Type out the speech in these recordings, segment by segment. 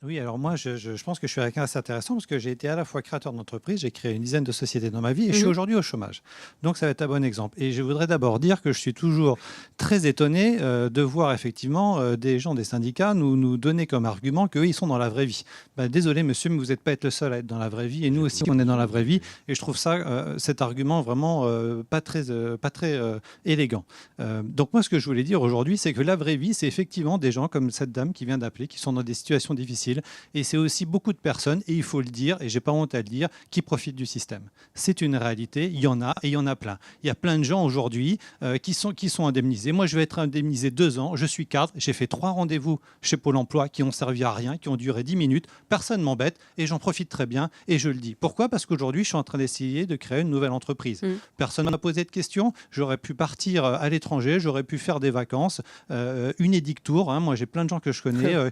Oui, alors moi, je pense que je suis quelqu'un assez intéressant parce que j'ai été à la fois créateur d'entreprise, j'ai créé une dizaine de sociétés dans ma vie et je suis aujourd'hui au chômage. Donc, ça va être un bon exemple. Et je voudrais d'abord dire que je suis toujours très étonné de voir effectivement des gens des syndicats nous donner comme argument qu'eux, ils sont dans la vraie vie. Ben, désolé, monsieur, mais vous n'êtes pas être le seul à être dans la vraie vie et nous aussi, on est dans la vraie vie. Et je trouve ça, cet argument vraiment pas très élégant. Donc, moi, ce que je voulais dire aujourd'hui, c'est que la vraie vie, c'est effectivement des gens comme cette dame qui vient d'appeler, qui sont dans des situations difficiles. Et c'est aussi beaucoup de personnes, et il faut le dire, et j'ai pas honte à le dire, qui profitent du système. C'est une réalité, il y en a, et il y en a plein. Il y a plein de gens aujourd'hui qui sont indemnisés. Moi, je vais être indemnisé 2 ans, je suis cadre, j'ai fait 3 rendez-vous chez Pôle emploi qui ont servi à rien, qui ont duré 10 minutes, personne ne m'embête, et j'en profite très bien, et je le dis. Pourquoi ? Parce qu'aujourd'hui, je suis en train d'essayer de créer une nouvelle entreprise. Personne ne m'a posé de questions, j'aurais pu partir à l'étranger, j'aurais pu faire des vacances, une Edic Tour, hein. Moi, j'ai plein de gens que je connais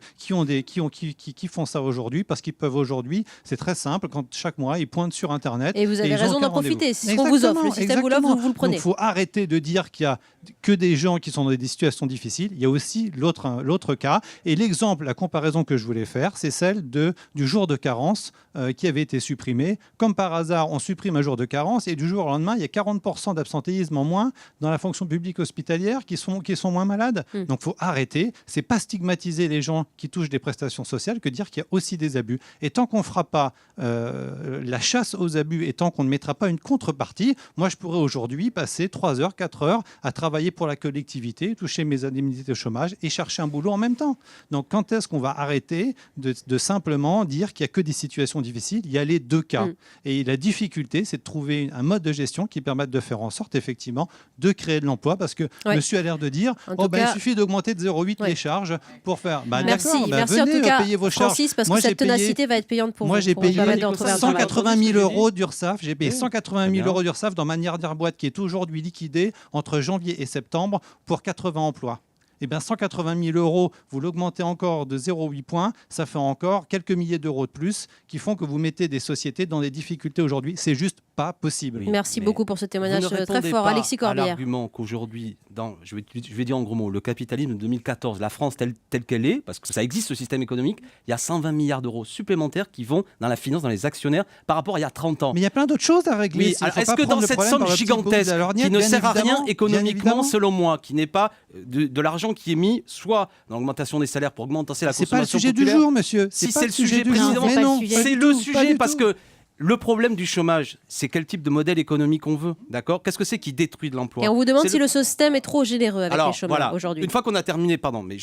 qui font ça aujourd'hui parce qu'ils peuvent aujourd'hui, c'est très simple, quand chaque mois ils pointent sur Internet. Et vous avez raison d'en profiter, c'est ce qu'on vous offre, le système vous l'offre, vous le prenez. Donc il faut arrêter de dire qu'il y a que des gens qui sont dans des situations difficiles, il y a aussi l'autre cas. Et l'exemple, la comparaison que je voulais faire, c'est celle du jour de carence qui avait été supprimé. Comme par hasard, on supprime un jour de carence et du jour au lendemain, il y a 40% d'absentéisme en moins dans la fonction publique hospitalière qui sont moins malades. Donc il faut arrêter, c'est pas stigmatiser les gens qui touchent des prestations sociales que dire qu'il y a aussi des abus. Et tant qu'on ne fera pas la chasse aux abus et tant qu'on ne mettra pas une contrepartie, moi je pourrais aujourd'hui passer 3 heures, 4 heures à travailler pour la collectivité, toucher mes indemnités de chômage et chercher un boulot en même temps. Donc quand est-ce qu'on va arrêter de simplement dire qu'il n'y a que des situations difficiles ? Il y a les 2 cas. Et la difficulté, c'est de trouver un mode de gestion qui permette de faire en sorte effectivement de créer de l'emploi parce que monsieur a l'air de dire il suffit d'augmenter de 0,8 les charges pour faire... merci venez, en tout cas, payer vos charges. Francis, parce que cette ténacité va être payante pour vous. Moi, j'ai payé 180 000 euros d'URSSAF. J'ai payé 180 000 euros d'URSSAF dans ma dernière boîte qui est aujourd'hui liquidée entre janvier et septembre pour 80 emplois. Eh bien, 180 000 euros, vous l'augmentez encore de 0,8 points, ça fait encore quelques milliers d'euros de plus qui font que vous mettez des sociétés dans des difficultés aujourd'hui. C'est juste pas possible. Merci beaucoup pour ce témoignage très fort. Alexis Corbière. L'argument qu'aujourd'hui, je vais dire en gros mots, le capitalisme de 2014, la France telle qu'elle est, parce que ça existe ce système économique, il y a 120 milliards d'euros supplémentaires qui vont dans la finance, dans les actionnaires, par rapport à il y a 30 ans. Mais il y a plein d'autres choses à régler. Oui, est-ce que dans cette somme gigantesque, qui ne sert à rien économiquement, selon moi, qui n'est pas de l'argent qui est mis soit dans l'augmentation des salaires pour augmenter la consommation populaire. C'est pas le sujet du jour, monsieur. Si c'est le sujet, président, c'est le sujet parce que le problème du chômage, c'est quel type de modèle économique on veut, d'accord ? Qu'est-ce que c'est qui détruit de l'emploi ? Et on vous demande si le système est trop généreux avec les chômeurs aujourd'hui. Une fois qu'on a terminé, mais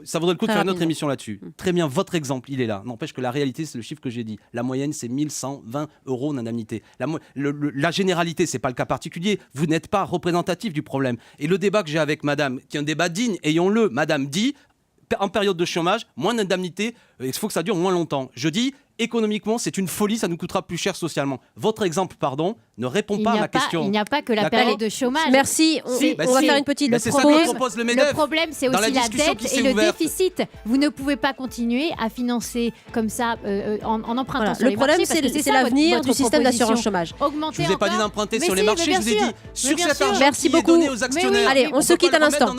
ça vaudrait le coup de faire une autre émission là-dessus. Très bien, votre exemple, il est là. N'empêche que la réalité, c'est le chiffre que j'ai dit. La moyenne, c'est 1 120 euros d'indemnité. La généralité, c'est pas le cas particulier. Vous n'êtes pas représentatif du problème. Et le débat que j'ai avec madame, qui est un débat digne, ayons-le, madame dit, en période de chômage, moins d'indemnité, il faut que ça dure moins longtemps. Je dis, économiquement, c'est une folie, ça nous coûtera plus cher socialement. Votre exemple, ne répond pas à ma question. Il n'y a pas que la période de chômage. Merci, on va faire une petite pause. Le problème, c'est aussi la dette et le déficit. Vous ne pouvez pas continuer à financer comme ça en empruntant sur les marchés. Le problème, c'est l'avenir du système d'assurance chômage. Je ne vous ai pas dit d'emprunter sur les marchés, je vous ai dit sur cet argent qui est donné aux actionnaires. Allez, on se quitte à l'instant.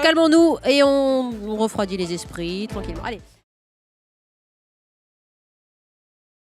Calmons-nous et on refroidit les esprits tranquillement. Allez.